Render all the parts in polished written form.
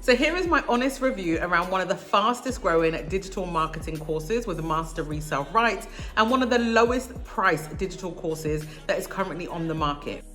So here is my honest review around one of the fastest growing digital marketing courses with a master resale rights and one of the lowest priced digital courses that is currently on the market.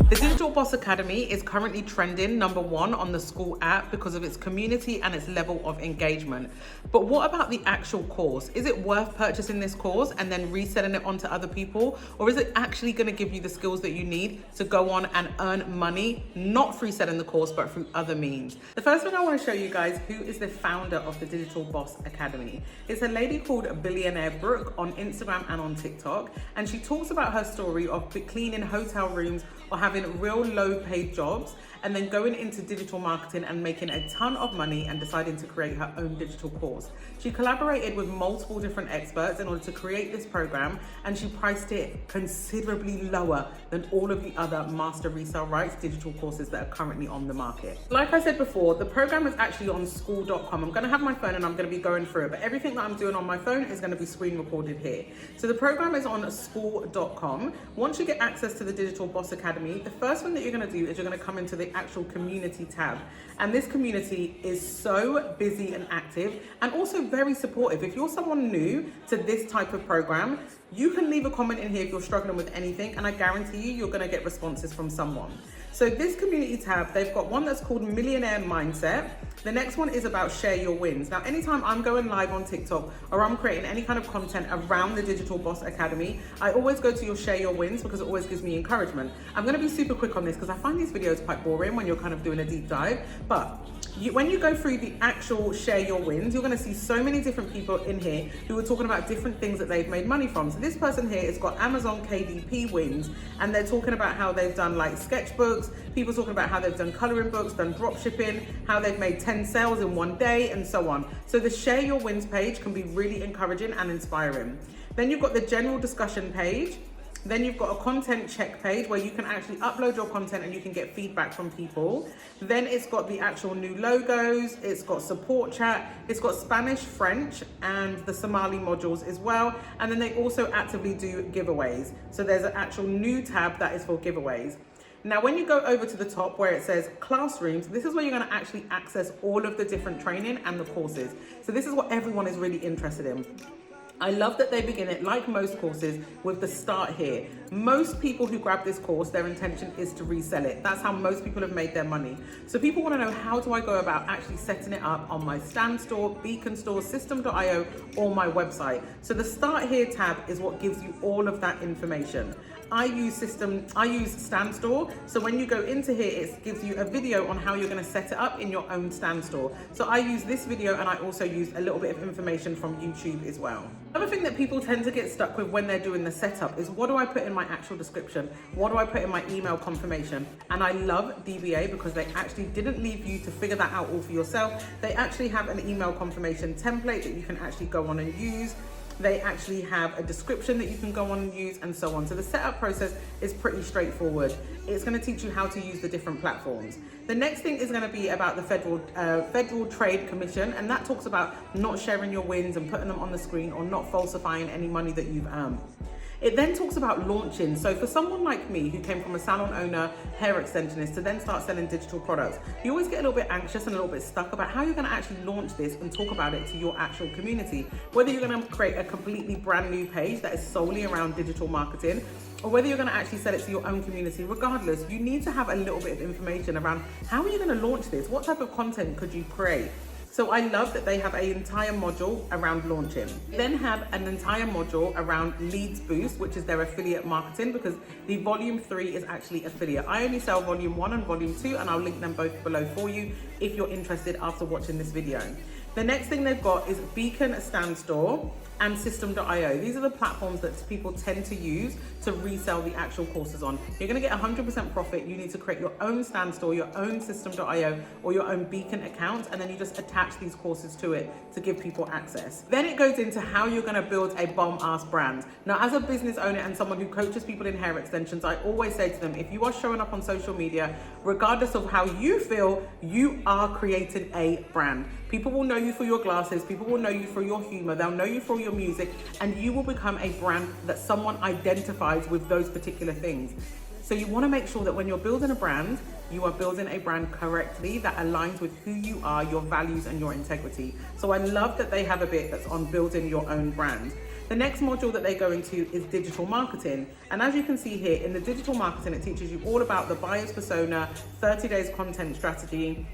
The Digital Boss Academy is currently trending #1 on the school app because of its community and its level of engagement. But what about the actual course? Is it worth purchasing this course and then reselling it onto other people? Or is it actually going to give you the skills that you need to go on and earn money, not through selling the course, but through other means? The first thing I want to show you guys who is the founder of the Digital Boss Academy. It's a lady called Billionaire Brooke on Instagram and on TikTok. And she talks about her story of cleaning hotel rooms or having real low paid jobs and then going into digital marketing and making a ton of money and deciding to create her own digital course. She collaborated with multiple different experts in order to create this program, and she priced it considerably lower than all of the other master resale rights digital courses that are currently on the market. Like I said before, the program is actually on school.com. I'm going to have my phone and I'm going to be going through it, but everything that I'm doing on my phone is going to be screen recorded here. So the program is on school.com. Once you get access to the Digital Boss Academy, the first thing that you're going to do is you're going to come into the actual community tab, and this community is so busy and active and also very supportive. If you're someone new to this type of program, you can leave a comment in here if you're struggling with anything, and I guarantee you're going to get responses from someone. So this community tab, they've got one that's called Millionaire Mindset. The next one is about Share Your Wins. Now, anytime I'm going live on TikTok or I'm creating any kind of content around the Digital Boss Academy, I always go to your Share Your Wins because it always gives me encouragement. I'm going to be super quick on this because I find these videos quite boring when you're kind of doing a deep dive, but when you go through the actual Share Your Wins, you're going to see so many different people in here who are talking about different things that they've made money from. So this person here has got Amazon KDP wins, and they're talking about how they've done like sketchbooks, people talking about how they've done coloring books, done drop shipping, how they've made 10 sales in one day, and so on. So the Share Your Wins page can be really encouraging and inspiring. Then you've got the general discussion page. Then you've got a content check page where you can actually upload your content and you can get feedback from people. Then it's got the actual new logos, it's got support chat, it's got Spanish, French, and the Somali modules as well. And then they also actively do giveaways. So there's an actual new tab that is for giveaways. Now, when you go over to the top where it says classrooms, this is where you're going to actually access all of the different training and the courses. So this is what everyone is really interested in. I love that they begin it, like most courses, with the start here. Most people who grab this course, their intention is to resell it. That's how most people have made their money. So people want to know, how do I go about actually setting it up on my Stand Store, Beacon Store, System.io, or my website? So the Start Here tab is what gives you all of that information. I use Stand Store. So when you go into here, it gives you a video on how you're going to set it up in your own Stand Store. So I use this video, and I also use a little bit of information from YouTube as well. Another thing that people tend to get stuck with when they're doing the setup is, what do I put in my actual description? What do I put in my email confirmation? And I love DBA because they actually didn't leave you to figure that out all for yourself. They actually have an email confirmation template that you can actually go on and use. They actually have a description that you can go on and use, and so on. So the setup process is pretty straightforward. It's going to teach you how to use the different platforms. The next thing is going to be about the Federal Trade Commission, and that talks about not sharing your wins and putting them on the screen, or not falsifying any money that you've earned. It then talks about launching. So for someone like me who came from a salon owner, hair extensionist, to then start selling digital products, you always get a little bit anxious and a little bit stuck about how you're going to actually launch this and talk about it to your actual community. Whether you're going to create a completely brand new page that is solely around digital marketing, or whether you're going to actually sell it to your own community, regardless, you need to have a little bit of information around how are you going to launch this? What type of content could you create? So I love that they have an entire module around launching. They then have an entire module around leads boost, which is their affiliate marketing, because the volume 3 is actually affiliate. I only sell volume 1 and volume 2, and I'll link them both below for you if you're interested after watching this video. The next thing they've got is Beacon Stand Store and System.io. These are the platforms that people tend to use to resell the actual courses on. You're going to get 100% profit. You need to create your own Stand Store, your own System.io, or your own Beacon account, and then you just attach these courses to it to give people access. Then it goes into how you're going to build a bomb-ass brand. Now, as a business owner and someone who coaches people in hair extensions, I always say to them, if you are showing up on social media, regardless of how you feel, you are creating a brand. People will know you for your glasses, people will know you for your humor, they'll know you for your music, and you will become a brand that someone identifies with those particular things. So you want to make sure that when you're building a brand, you are building a brand correctly that aligns with who you are, your values, and your integrity. So I love that they have a bit that's on building your own brand. The next module that they go into is digital marketing. And as you can see here, in the digital marketing, it teaches you all about the buyer's persona, 30 days content strategy,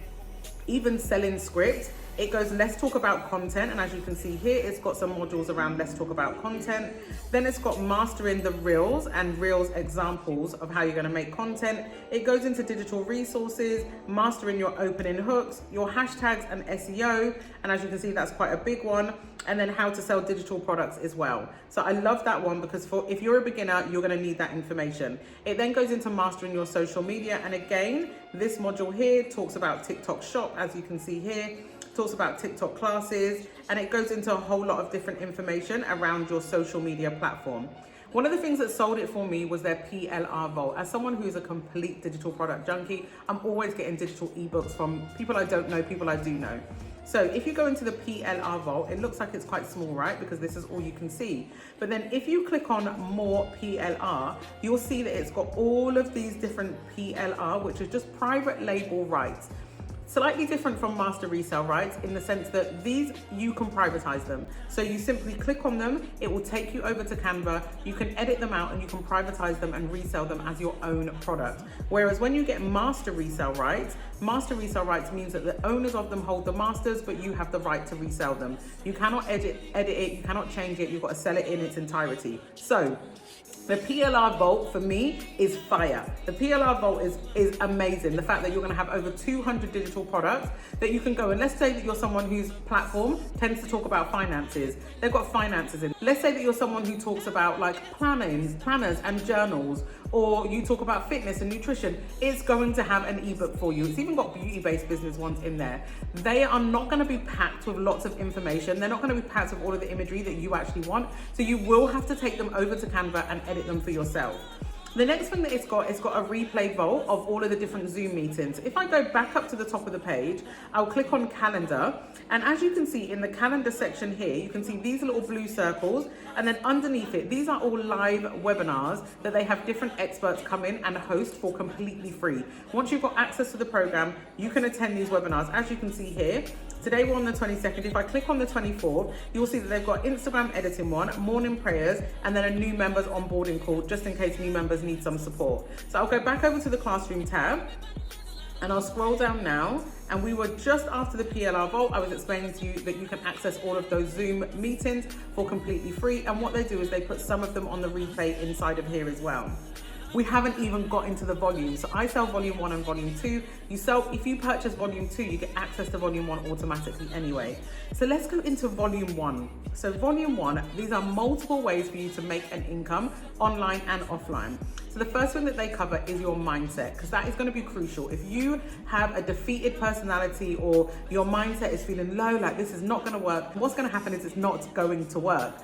even selling scripts. It goes, let's talk about content. And as you can see here, it's got some modules around let's talk about content. Then it's got mastering the reels and reels examples of how you're going to make content. It goes into digital resources, mastering your opening hooks, your hashtags and SEO. And as you can see, that's quite a big one. And then how to sell digital products as well. So I love that one because if you're a beginner, you're going to need that information. It then goes into mastering your social media. And again, this module here talks about TikTok shop, as you can see here, talks about TikTok classes, and it goes into a whole lot of different information around your social media platform. One of the things that sold it for me was their PLR Vault. As someone who's a complete digital product junkie, I'm always getting digital ebooks from people I don't know, people I do know. So if you go into the PLR Vault, it looks like it's quite small, right? Because this is all you can see. But then if you click on more PLR, you'll see that it's got all of these different PLR, which is just private label rights. Slightly different from master resale rights in the sense that these, you can privatize them. So you simply click on them, it will take you over to Canva, you can edit them out and you can privatize them and resell them as your own product. Whereas when you get master resale rights means that the owners of them hold the masters, but you have the right to resell them. You cannot edit it, you cannot change it, you've got to sell it in its entirety. So the PLR Vault for me is fire. The PLR Vault is amazing. The fact that you're gonna have over 200 digital products that you can go, and let's say that you're someone whose platform tends to talk about finances. They've got finances in. Let's say that you're someone who talks about like planners and journals, or you talk about fitness and nutrition. It's going to have an ebook for you. It's even got beauty-based business ones in there. They are not gonna be packed with lots of information. They're not gonna be packed with all of the imagery that you actually want. So you will have to take them over to Canva and edit them for yourself. The next thing that it's got a replay vault of all of the different Zoom meetings. If I go back up to the top of the page, I'll click on calendar. And as you can see in the calendar section here, you can see these little blue circles. And then underneath it, these are all live webinars that they have different experts come in and host for completely free. Once you've got access to the program, you can attend these webinars. As you can see here, today we're on the 22nd. If I click on the 24th, you'll see that they've got Instagram editing one, morning prayers, and then a new members onboarding call, just in case new members need some support. So I'll go back over to the classroom tab and I'll scroll down now. And we were just after the PLR Vault. I was explaining to you that you can access all of those Zoom meetings for completely free. And what they do is they put some of them on the replay inside of here as well. We haven't even got into the volume. So I sell volume 1 and volume 2. If you purchase volume 2, you get access to volume 1 automatically anyway. So let's go into volume 1. So volume 1, these are multiple ways for you to make an income online and offline. So the first thing that they cover is your mindset, because that is going to be crucial. If you have a defeated personality or your mindset is feeling low, like this is not going to work, what's going to happen is it's not going to work.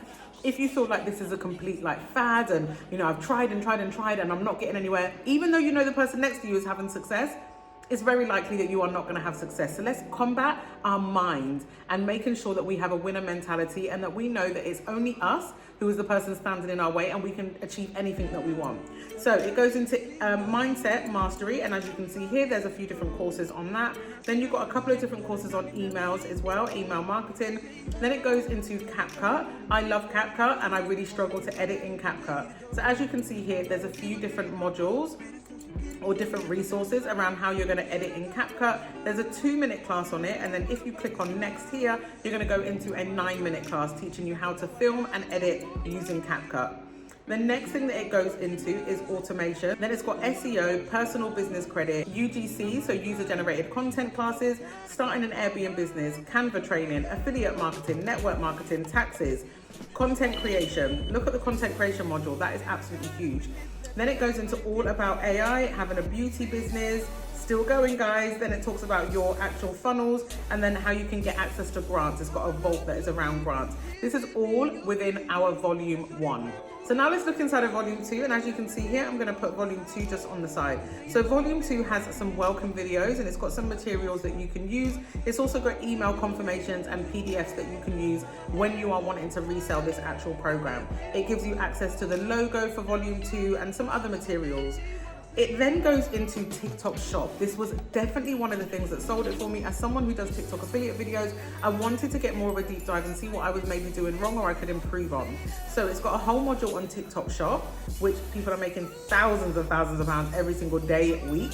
If you feel like this is a complete fad and I've tried and I'm not getting anywhere, even though you know the person next to you is having success, it's very likely that you are not going to have success. So let's combat our mind and making sure that we have a winner mentality and that we know that it's only us who is the person standing in our way and we can achieve anything that we want. So it goes into mindset mastery, and as you can see here, there's a few different courses on that. Then you've got a couple of different courses on emails as well, email marketing. Then it goes into CapCut. I love CapCut and I really struggle to edit in CapCut. So as you can see here, there's a few different modules or different resources around how you're going to edit in CapCut. There's a 2-minute class on it, and then if you click on next here, you're going to go into a 9-minute class teaching you how to film and edit using CapCut. The next thing that it goes into is automation. Then it's got SEO, personal business credit, UGC, so user generated content classes, starting an Airbnb business, Canva training, affiliate marketing, network marketing, taxes, content creation. Look at the content creation module, that is absolutely huge. Then it goes into all about AI, having a beauty business, still going guys. Then it talks about your actual funnels and then how you can get access to grants. It's got a vault that is around grants. This is all within our volume 1. So now let's look inside of volume 2, and as you can see here, I'm going to put volume 2 just on the side. So volume 2 has some welcome videos and it's got some materials that you can use. It's also got email confirmations and PDFs that you can use when you are wanting to resell this actual program. It gives you access to the logo for volume 2 and some other materials. It then goes into TikTok Shop. This was definitely one of the things that sold it for me. As someone who does TikTok affiliate videos, I wanted to get more of a deep dive and see what I was maybe doing wrong or I could improve on. So it's got a whole module on TikTok Shop, which people are making thousands of pounds every single day, week,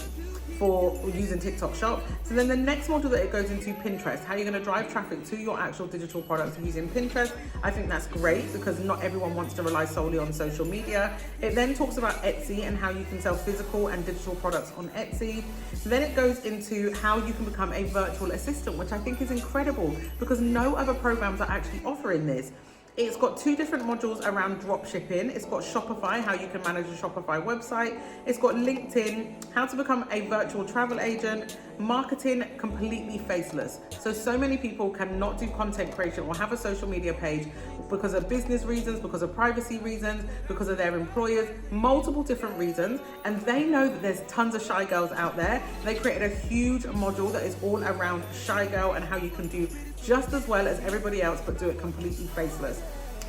for using TikTok Shop. So then the next module that it goes into, Pinterest, how you're going to drive traffic to your actual digital products using Pinterest. I think that's great because not everyone wants to rely solely on social media. It then talks about Etsy and how you can sell physical and digital products on Etsy. Then it goes into how you can become a virtual assistant, which I think is incredible because no other programs are actually offering this. It's got 2 different modules around drop shipping. It's got Shopify, how you can manage a Shopify website. It's got LinkedIn, how to become a virtual travel agent, marketing completely faceless. So many people cannot do content creation or have a social media page because of business reasons, because of privacy reasons, because of their employers, multiple different reasons. And they know that there's tons of shy girls out there. They created a huge module that is all around shy girl and how you can do just as well as everybody else, but do it completely faceless.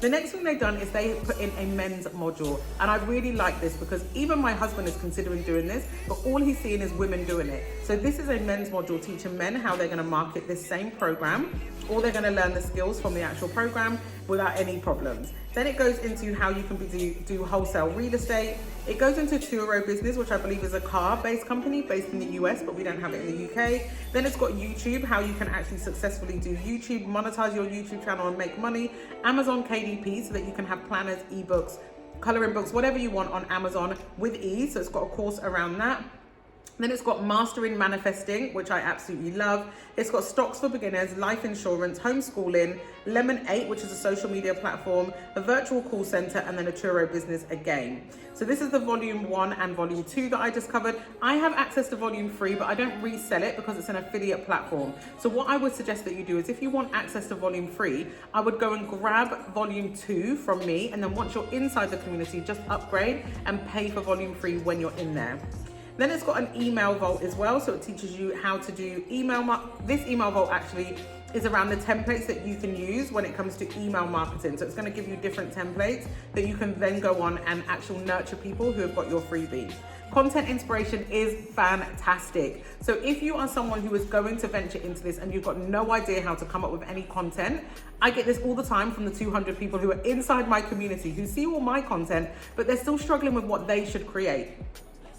The next thing they've done is they put in a men's module. And I really like this because even my husband is considering doing this, but all he's seeing is women doing it. So this is a men's module teaching men how they're going to market this same program, or they're going to learn the skills from the actual program without any problems. Then it goes into how you can do wholesale real estate. It goes into Turo Business, which I believe is a car-based company based in the US, but we don't have it in the UK. Then it's got YouTube, how you can actually successfully do YouTube, monetize your YouTube channel and make money. Amazon KDP, so that you can have planners, ebooks, coloring books, whatever you want on Amazon with ease. So it's got a course around that. Then it's got Mastering Manifesting, which I absolutely love. It's got Stocks for Beginners, Life Insurance, Homeschooling, Lemon 8, which is a social media platform, a virtual call center, and then a Turo Business again. So this is the volume 1 and volume 2 that I just covered. I have access to volume 3, but I don't resell it because it's an affiliate platform. So what I would suggest that you do is if you want access to volume 3, I would go and grab volume 2 from me. And then once you're inside the community, just upgrade and pay for volume 3 when you're in there. Then it's got an email vault as well, so it teaches you how to do email. This email vault actually is around the templates that you can use when it comes to email marketing. So it's going to give you different templates that you can then go on and actually nurture people who have got your freebie. Content inspiration is fantastic. So if you are someone who is going to venture into this and you've got no idea how to come up with any content, I get this all the time from the 200 people who are inside my community who see all my content, but they're still struggling with what they should create.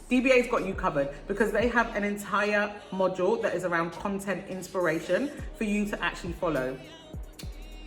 DBA's got you covered because they have an entire module that is around content inspiration for you to actually follow.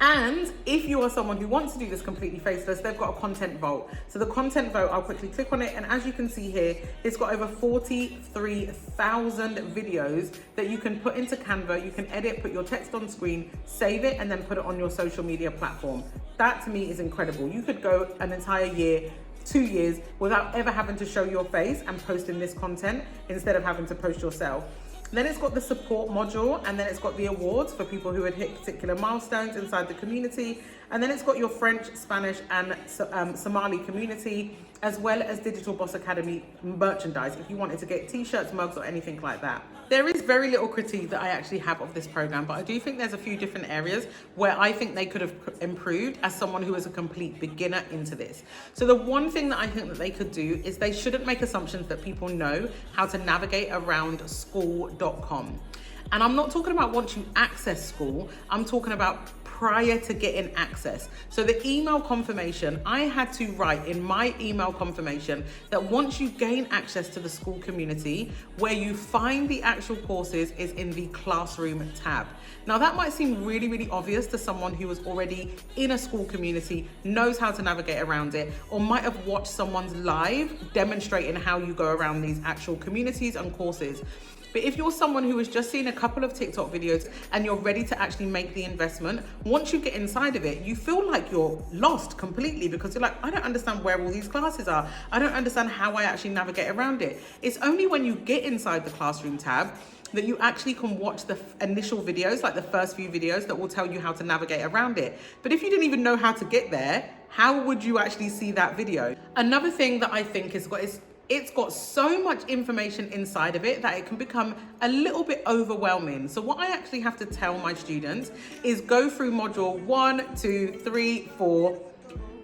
And if you are someone who wants to do this completely faceless, they've got a content vault. So the content vault, I'll quickly click on it. And as you can see here, it's got over 43,000 videos that you can put into Canva. You can edit, put your text on screen, save it, and then put it on your social media platform. That to me is incredible. You could go an entire year, 2 years without ever having to show your face and posting this content instead of having to post yourself. Then it's got the support module, and then it's got the awards for people who had hit particular milestones inside the community. And then it's got your French, Spanish, and Somali community, as well as Digital Boss Academy merchandise if you wanted to get t-shirts, mugs, or anything like that. There is very little critique that I actually have of this program, but I do think there's a few different areas where I think they could have improved as someone who is a complete beginner into this. So the one thing that I think that they could do is they shouldn't make assumptions that people know how to navigate around school.com. And I'm not talking about once you access school, I'm talking about prior to getting access. So the email confirmation, I had to write in my email confirmation that once you gain access to the school community, where you find the actual courses is in the classroom tab. Now that might seem really, really obvious to someone who was already in a school community, knows how to navigate around it, or might have watched someone's live demonstrating how you go around these actual communities and courses. But if you're someone who has just seen a couple of TikTok videos and you're ready to actually make the investment, once you get inside of it, you feel like you're lost completely because you're like, I don't understand where all these classes are. I don't understand how I actually navigate around it. It's only when you get inside the classroom tab that you actually can watch the initial videos, like the first few videos that will tell you how to navigate around it. But if you didn't even know how to get there, how would you actually see that video? Another thing that I think it's got so much information inside of it that it can become a little bit overwhelming. So what I actually have to tell my students is go through module 1, 2, 3, 4,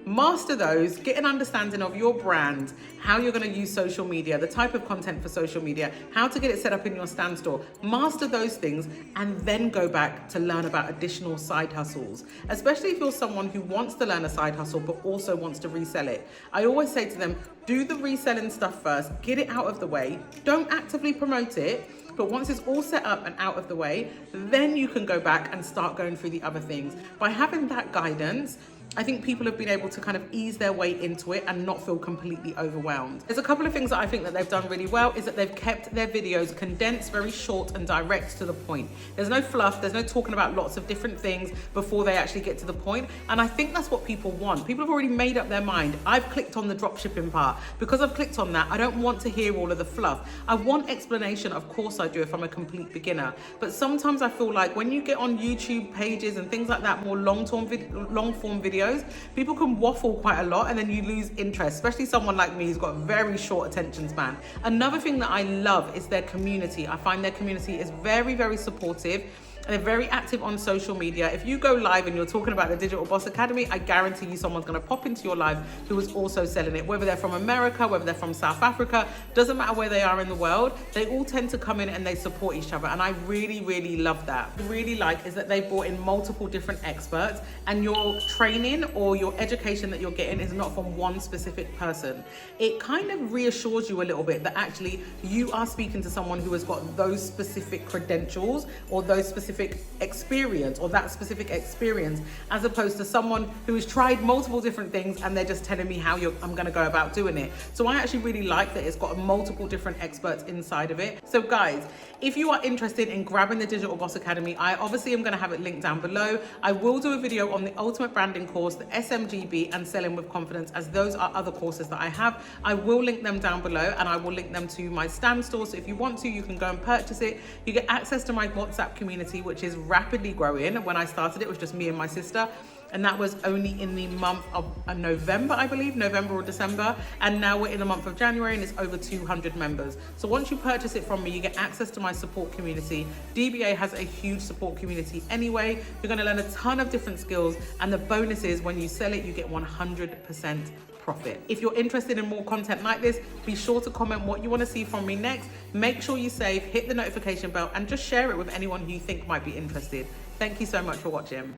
Master those, get an understanding of your brand, how you're going to use social media, the type of content for social media, how to get it set up in your stand store. Master those things and then go back to learn about additional side hustles, especially if you're someone who wants to learn a side hustle but also wants to resell it. I always say to them, do the reselling stuff first, get it out of the way, don't actively promote it, but once it's all set up and out of the way, then you can go back and start going through the other things. By having that guidance, I think people have been able to kind of ease their way into it and not feel completely overwhelmed. There's a couple of things that I think that they've done really well is that they've kept their videos condensed, very short and direct to the point. There's no fluff, there's no talking about lots of different things before they actually get to the point. And I think that's what people want. People have already made up their mind. I've clicked on the drop shipping part. Because I've clicked on that, I don't want to hear all of the fluff. I want explanation, of course I do, if I'm a complete beginner. But sometimes I feel like when you get on YouTube pages and things like that, more long-form videos, people can waffle quite a lot and then you lose interest, especially someone like me who's got a very short attention span. Another thing that I love is their community. I find their community is very, very supportive. They're very active on social media. If you go live and you're talking about the Digital Boss Academy, I guarantee you someone's going to pop into your live who is also selling it, whether they're from America, whether they're from South Africa, doesn't matter where they are in the world. They all tend to come in and they support each other. And I really, really love that. What I really like is that they brought in multiple different experts and your training or your education that you're getting is not from one specific person. It kind of reassures you a little bit that actually you are speaking to someone who has got those specific credentials or those specific experience or that specific experience, as opposed to someone who has tried multiple different things and they're just telling me how I'm going to go about doing it. So I actually really like that it's got multiple different experts inside of it. So guys, if you are interested in grabbing the Digital Boss Academy, I obviously am going to have it linked down below. I will do a video on the Ultimate Branding course, the SMGB, and Selling with Confidence, as those are other courses that I have. I will link them down below and I will link them to my stand store. So if you want to, you can go and purchase it. You get access to my WhatsApp community, which is rapidly growing. When I started, it was just me and my sister. And that was only in the month of November, I believe, November or December. And now we're in the month of January and it's over 200 members. So once you purchase it from me, you get access to my support community. DBA has a huge support community anyway. You're going to learn a ton of different skills. And the bonus is when you sell it, you get 100% profit. If you're interested in more content like this, be sure to comment what you want to see from me next. Make sure you save, hit the notification bell, and just share it with anyone who you think might be interested. Thank you so much for watching.